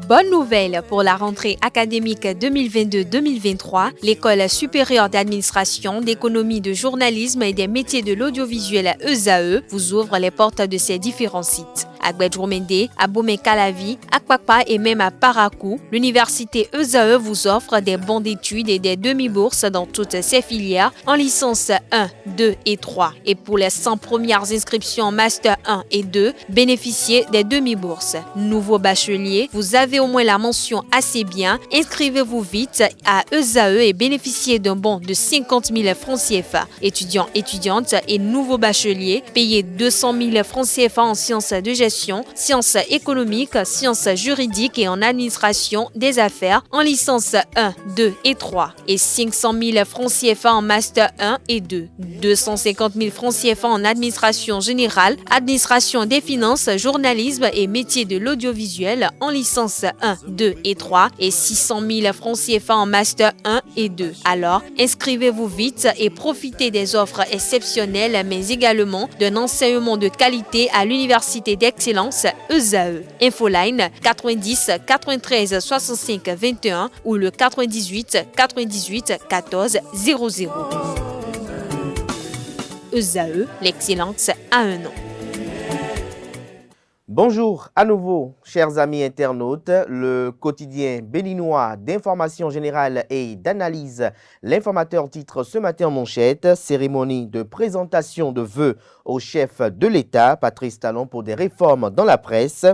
Bonne nouvelle pour la rentrée académique 2022-2023, l'École supérieure d'administration, d'économie, de journalisme et des métiers de l'audiovisuel ESAE vous ouvre les portes de ses différents sites. À Gbedjomende, à Bomé-Calavi, à Kpakpa et même à Parakou, l'université ESAE vous offre des bons d'études et des demi-bourses dans toutes ses filières en licence 1, 2 et 3. Et pour les 100 premières inscriptions en master 1 et 2, bénéficiez des demi-bourses. Nouveau bachelier, vous avez au moins la mention assez bien. Inscrivez-vous vite à ESAE et bénéficiez d'un bon de 50 000 francs CFA. Étudiants, étudiantes et nouveaux bacheliers, payez 200 000 francs CFA en sciences de gestion, sciences économiques, sciences juridiques et en administration des affaires en licence 1, 2 et 3 et 500 000 francs CFA en master 1 et 2, 250 000 francs CFA en administration générale, administration des finances, journalisme et métiers de l'audiovisuel en licence 1, 2 et 3 et 600 000 francs CFA en master 1 et 2. Alors, inscrivez-vous vite et profitez des offres exceptionnelles mais également d'un enseignement de qualité à l'université d'excellence ESAE. Infoline 90 93 65 21 ou le 98 98 14 00. ESAE, l'excellence à un nom. Bonjour à nouveau, chers amis internautes. Le quotidien béninois d'information générale et d'analyse, l'informateur titre ce matin en manchette, cérémonie de présentation de vœux au chef de l'État, Patrice Talon, pour des réformes dans la presse.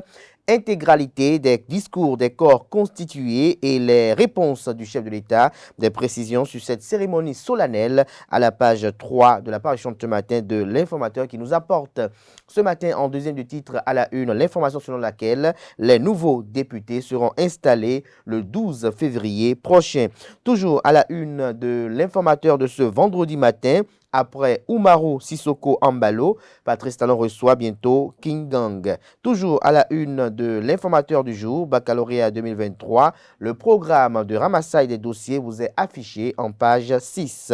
Intégralité des discours des corps constitués et les réponses du chef de l'État, des précisions sur cette cérémonie solennelle à la page 3 de la parution de ce matin de l'informateur qui nous apporte ce matin en deuxième du titre à la une l'information selon laquelle les nouveaux députés seront installés le 12 février prochain. Toujours à la une de l'informateur de ce vendredi matin, après Umaru Sissoko Ambalo, Patrice Talon reçoit bientôt King Gang. Toujours à la une de l'informateur du jour, baccalauréat 2023, le programme de ramassage des dossiers vous est affiché en page 6.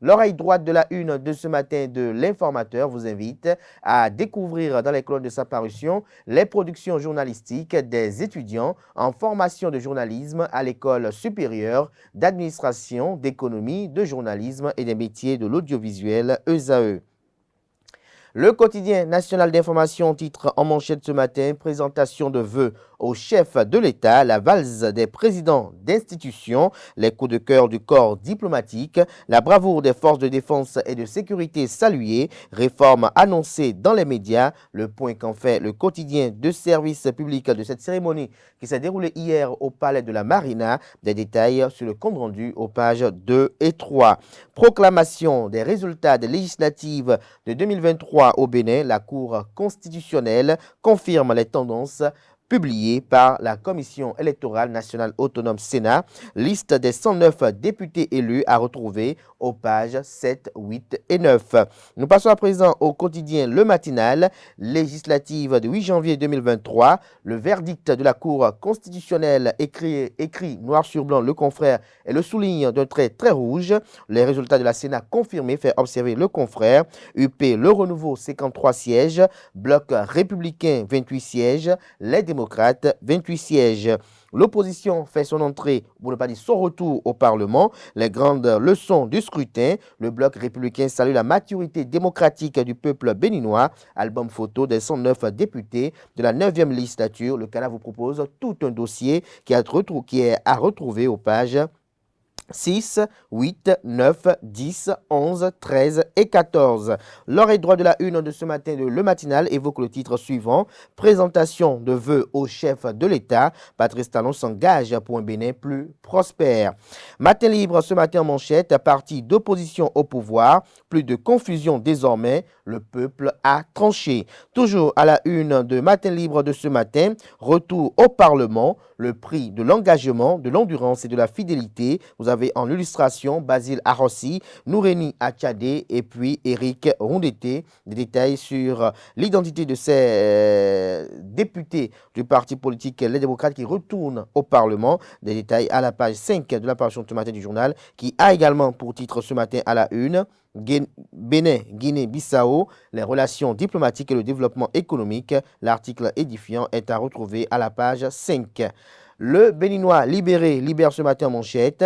L'oreille droite de la une de ce matin de l'informateur vous invite à découvrir dans les colonnes de sa parution les productions journalistiques des étudiants en formation de journalisme à l'école supérieure d'administration, d'économie, de journalisme et des métiers de l'audiovisuel ESAE. Le quotidien national d'information titre en manchette ce matin, présentation de vœux au chef de l'État, la valse des présidents d'institutions, les coups de cœur du corps diplomatique, la bravoure des forces de défense et de sécurité saluée, réforme annoncée dans les médias, le point qu'en fait le quotidien de service public de cette cérémonie qui s'est déroulée hier au palais de la Marina, des détails sur le compte rendu aux pages 2 et 3. Proclamation des résultats des législatives de 2023 au Bénin, la Cour constitutionnelle confirme les tendances publiées par la Commission électorale nationale autonome Sénat. Liste des 109 députés élus à retrouver aux pages 7, 8 et 9. Nous passons à présent au quotidien Le Matinal, législative du 8 janvier 2023. Le verdict de la Cour constitutionnelle écrit noir sur blanc le confrère et le souligne d'un trait très rouge. Les résultats de la Sénat confirmés fait observer le confrère. UP, le renouveau 53 sièges, Bloc républicain 28 sièges, les démocrates 28 sièges. L'opposition fait son entrée, pour ne pas dire son retour au Parlement. Les grandes leçons du scrutin. Le Bloc républicain salue la maturité démocratique du peuple béninois. Album photo des 109 députés de la 9e législature. Le Canada vous propose tout un dossier qui est à retrouver aux pages 6, 8, 9, 10, 11, 13 et 14. L'oreille droite de la une de ce matin de Le Matinal évoque le titre suivant. Présentation de vœux au chef de l'État. Patrice Talon s'engage pour un Bénin plus prospère. Matin libre ce matin en manchette. Parti d'opposition au pouvoir. Plus de confusion désormais. Le peuple a tranché. Toujours à la une de Matin libre de ce matin. Retour au Parlement. Le prix de l'engagement, de l'endurance et de la fidélité. Vous avez en illustration Basile Arossi, Noureni Achadé et puis Éric Rondeté. Des détails sur l'identité de ces députés du parti politique Les Démocrates qui retournent au Parlement. Des détails à la page 5 de la parution de ce matin du journal qui a également pour titre ce matin à la une Bénin, Guinée-Bissau, les relations diplomatiques et le développement économique. L'article édifiant est à retrouver à la page 5. Le Béninois libéré libère ce matin en manchette.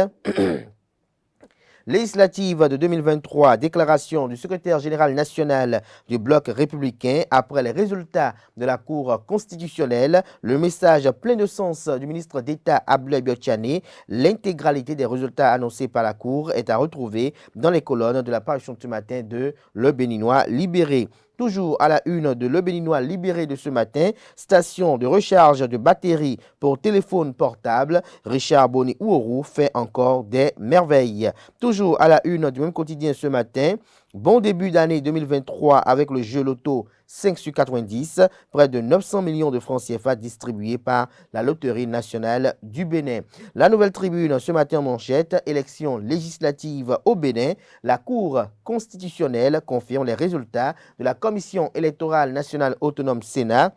Législative de 2023, déclaration du secrétaire général national du bloc républicain après les résultats de la Cour constitutionnelle. Le message plein de sens du ministre d'État Abdoulaye Biotchane. L'intégralité des résultats annoncés par la Cour est à retrouver dans les colonnes de la parution de ce matin de Le Béninois libéré. Toujours à la une de Le Béninois libéré de ce matin, station de recharge de batteries pour téléphone portable, Richard Boni Ouourou fait encore des merveilles. Toujours à la une du même quotidien ce matin, bon début d'année 2023 avec le jeu loto 5 sur 90, près de 900 millions de francs CFA distribués par la Loterie nationale du Bénin. La Nouvelle Tribune ce matin en manchette, élection législative au Bénin, la Cour constitutionnelle confirme les résultats de la Commission électorale nationale autonome Sénat.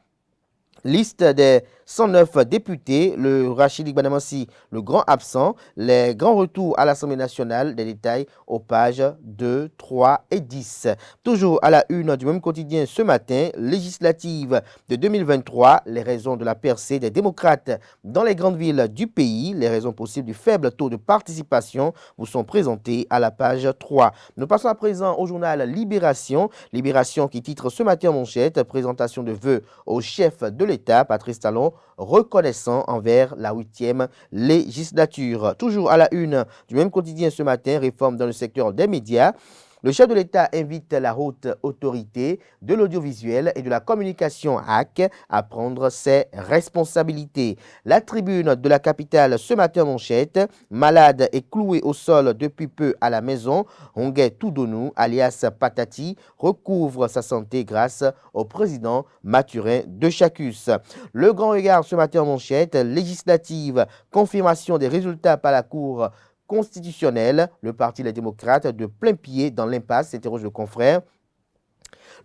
Liste des 109 députés, le Rachidi Gbadamassi, le grand absent, les grands retours à l'Assemblée nationale, des détails aux pages 2, 3 et 10. Toujours à la une du même quotidien ce matin, législative de 2023, les raisons de la percée des démocrates dans les grandes villes du pays, les raisons possibles du faible taux de participation vous sont présentées à la page 3. Nous passons à présent au journal Libération, Libération qui titre ce matin en manchette, présentation de vœux au chef de l'État, Patrice Talon, reconnaissant envers la 8e législature. Toujours à la une du même quotidien ce matin, réforme dans le secteur des médias. Le chef de l'État invite la haute autorité de l'audiovisuel et de la communication HAC à prendre ses responsabilités. La tribune de la capitale ce matin manchette, malade et cloué au sol depuis peu à la maison, Honguet Toudonou, alias Patati, recouvre sa santé grâce au président Mathurin de Chacus. Le grand regard ce matin manchette, législative, confirmation des résultats par la Cour constitutionnelle, le Parti Les Démocrates de plein pied dans l'impasse, s'interroge le confrère.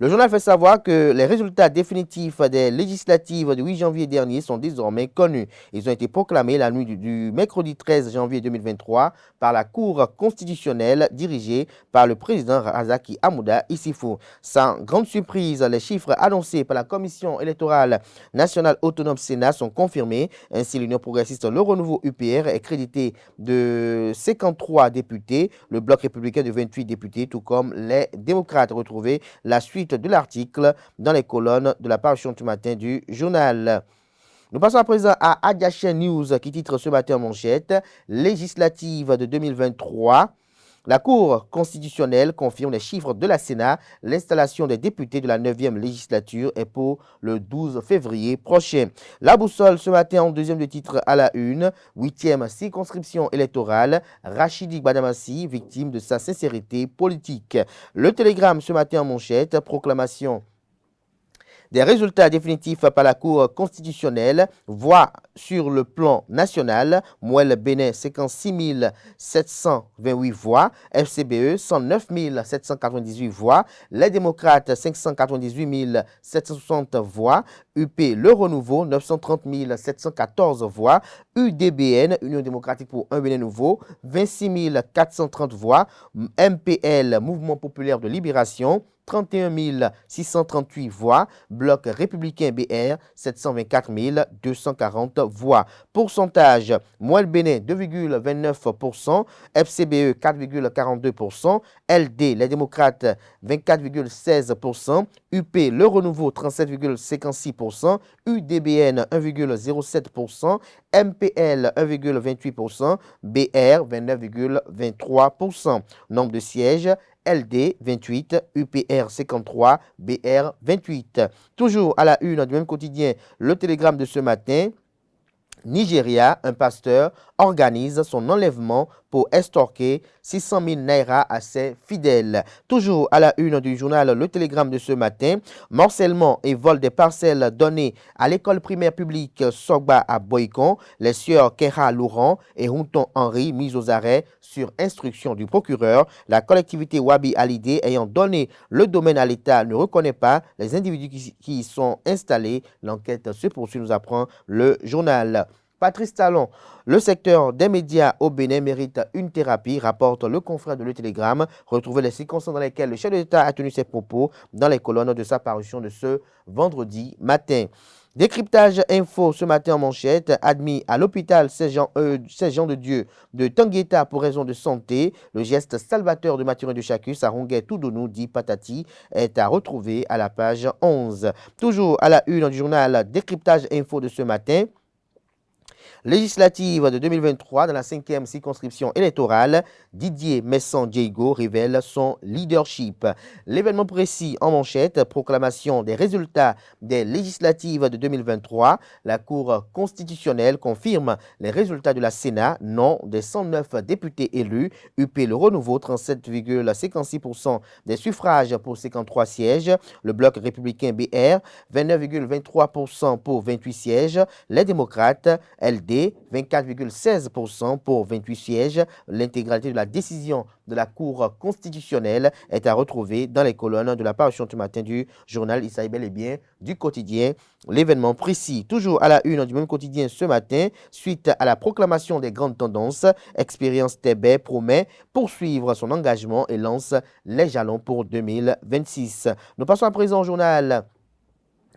Le journal fait savoir que les résultats définitifs des législatives du 8 janvier dernier sont désormais connus. Ils ont été proclamés la nuit du mercredi 13 janvier 2023 par la Cour constitutionnelle dirigée par le président Razaki Hamouda Issifou. Sans grande surprise, les chiffres annoncés par la Commission électorale nationale autonome Sénat sont confirmés. Ainsi, l'Union progressiste Le Renouveau UPR est crédité de 53 députés, le Bloc républicain de 28 députés, tout comme les démocrates. Retrouvés la suite de l'article dans les colonnes de la parution du matin du journal. Nous passons à présent à Adiaché News qui titre ce matin en manchette, législative de 2023. La Cour constitutionnelle confirme les chiffres de la Sénat. L'installation des députés de la 9e législature est pour le 12 février prochain. La boussole ce matin en deuxième de titre à la une. 8e circonscription électorale. Rachidi Gbadamassi, victime de sa sincérité politique. Le Télégramme ce matin en manchette. Proclamation des résultats définitifs par la Cour constitutionnelle, voix sur le plan national, Mouel Bénin 56 728 voix, FCBE 109 798 voix, les démocrates 598 760 voix, UP Le Renouveau 930 714 voix, UDBN, Union démocratique pour un Bénin nouveau, 26 430 voix, MPL, Mouvement populaire de libération, 31 638 voix, Bloc républicain BR, 724 240 voix. Pourcentage, Mouel Bénin 2,29%, FCBE 4,42%, LD, les démocrates 24,16%, UP Le Renouveau 37,56%, UDBN 1,07%, MPL 1,28%, BR 29,23%. Nombre de sièges, LD 28, UPR 53, BR 28. Toujours à la une du même quotidien, le Télégramme de ce matin. Nigeria, un pasteur organise son enlèvement pour estorquer 600 000 naira à ses fidèles. Toujours à la une du journal Le Télégramme de ce matin, morcellement et vol des parcelles données à l'école primaire publique Sogba à Boycon, les sieurs Keha Laurent et Hunton Henry mis aux arrêts sur instruction du procureur. La collectivité Wabi Alidé ayant donné le domaine à l'État ne reconnaît pas les individus qui y sont installés. L'enquête se poursuit, nous apprend le journal. Patrice Talon, le secteur des médias au Bénin mérite une thérapie, rapporte le confrère de Le Télégramme. Retrouvez les circonstances dans lesquelles le chef de l'État a tenu ses propos dans les colonnes de sa parution de ce vendredi matin. Décryptage info ce matin en manchette, admis à l'hôpital Saint-Jean de Dieu de Tangueta pour raison de santé. Le geste salvateur de Mathurin de Chacus à Ronguet-Toudonou, dit Patati, est à retrouver à la page 11. Toujours à la une du journal Décryptage info de ce matin. Législative de 2023 dans la 5e circonscription électorale, Didier Messon-Diego révèle son leadership. L'événement précis en manchette, proclamation des résultats des législatives de 2023. La Cour constitutionnelle confirme les résultats de la Sénat, nom des 109 députés élus. UP Le Renouveau, 37,56% des suffrages pour 53 sièges. Le Bloc républicain BR, 29,23% pour 28 sièges. Les démocrates, LD, 24,16% pour 28 sièges. L'intégralité de la décision de la Cour constitutionnelle est à retrouver dans les colonnes de la parution du matin du journal. Il s'agit bel et bien du quotidien. L'événement précis, toujours à la une du même quotidien ce matin, suite à la proclamation des grandes tendances, Expérience TB promet poursuivre son engagement et lance les jalons pour 2026. Nous passons à présent au journal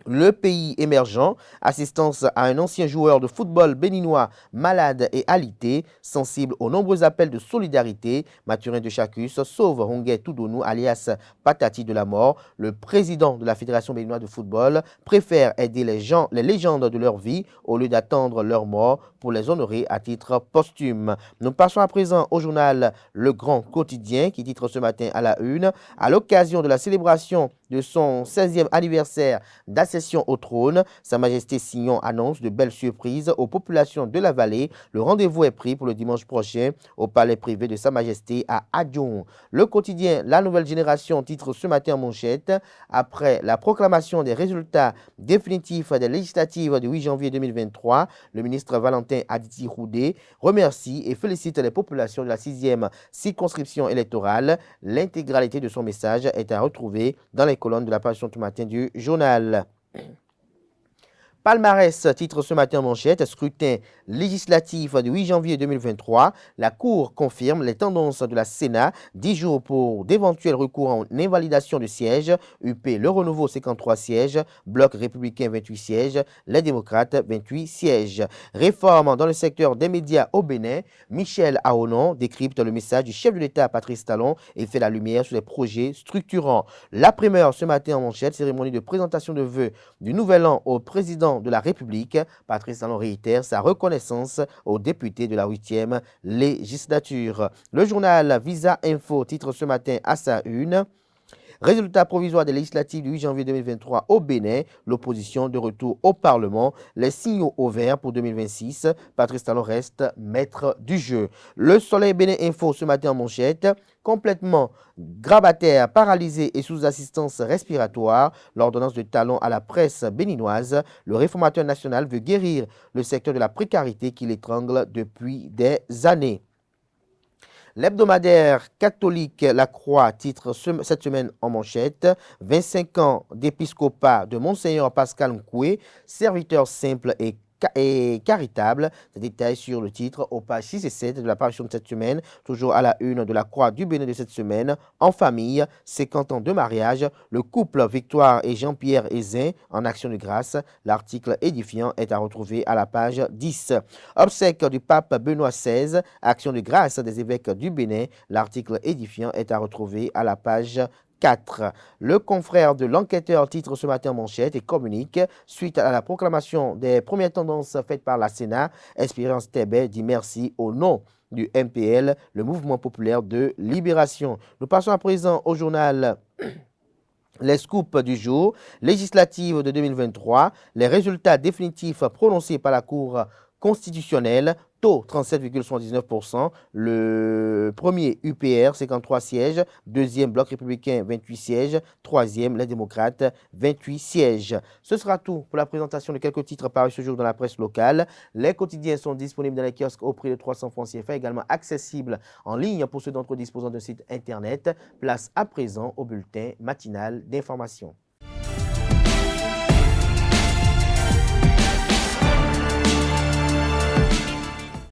Le Pays émergent, assistance à un ancien joueur de football béninois malade et alité, sensible aux nombreux appels de solidarité. Mathurin de Chacus sauve Ronguet-Toudonou alias Patati de la mort. Le président de la Fédération béninoise de football préfère aider les légendes de leur vie au lieu d'attendre leur mort pour les honorer à titre posthume. Nous passons à présent au journal Le Grand Quotidien qui titre ce matin à la une, à l'occasion de la célébration de son 16e anniversaire d'accession au trône, Sa Majesté Signon annonce de belles surprises aux populations de la vallée. Le rendez-vous est pris pour le dimanche prochain au palais privé de Sa Majesté à Adjon. Le quotidien La Nouvelle Génération titre ce matin en manchette, après la proclamation des résultats définitifs des législatives du 8 janvier 2023, le ministre Valentin Aditi Roudé remercie et félicite les populations de la 6e circonscription électorale. L'intégralité de son message est à retrouver dans les colonnes de la parution du matin du journal. Palmarès titre ce matin en manchette, scrutin législatif du 8 janvier 2023. La Cour confirme les tendances de la Sénat, 10 jours pour d'éventuels recours en invalidation de sièges. UP Le Renouveau, 53 sièges. Bloc républicain, 28 sièges. Les démocrates, 28 sièges. Réforme dans le secteur des médias au Bénin. Michel Aonon décrypte le message du chef de l'État, Patrice Talon, et fait la lumière sur les projets structurants. La primeur ce matin en manchette, cérémonie de présentation de vœux du nouvel an au président de la République. Patrice Talon réitère sa reconnaissance aux députés de la 8e législature. Le journal Visa Info titre ce matin à sa une. Résultat provisoire des législatives du 8 janvier 2023 au Bénin, l'opposition de retour au Parlement, les signaux au vert pour 2026. Patrice Talon reste maître du jeu. Le Soleil Bénin Info ce matin en manchette, complètement grabataire, paralysé et sous assistance respiratoire. L'ordonnance de Talon à la presse béninoise. Le réformateur national veut guérir le secteur de la précarité qui l'étrangle depuis des années. L'hebdomadaire catholique La Croix titre cette semaine en manchette 25 ans d'épiscopat de Monseigneur Pascal Nkoué, serviteur simple et caritable. Des détails sur le titre aux pages 6 et 7 de la parution de cette semaine. Toujours à la une de la Croix du Bénin de cette semaine. En famille, 50 ans de mariage. Le couple Victoire et Jean-Pierre Hézin en action de grâce. L'article édifiant est à retrouver à la page 10. Obsèques du pape Benoît XVI. Action de grâce des évêques du Bénin. L'article édifiant est à retrouver à la page 4. Le confrère de l'enquêteur titre ce matin en manchette et communique suite à la proclamation des premières tendances faites par la Sénat. Espérance Tébé dit merci au nom du MPL, le Mouvement populaire de libération. Nous passons à présent au journal Les scoops du jour, législative de 2023, les résultats définitifs prononcés par la Cour constitutionnelle, taux 37,79%, le premier UPR 53 sièges, deuxième Bloc républicain 28 sièges, troisième les démocrates 28 sièges. Ce sera tout pour la présentation de quelques titres parus ce jour dans la presse locale. Les quotidiens sont disponibles dans les kiosques au prix de 300 francs CFA, également accessibles en ligne pour ceux d'entre eux disposant d'un site internet. Place à présent au bulletin matinal d'information.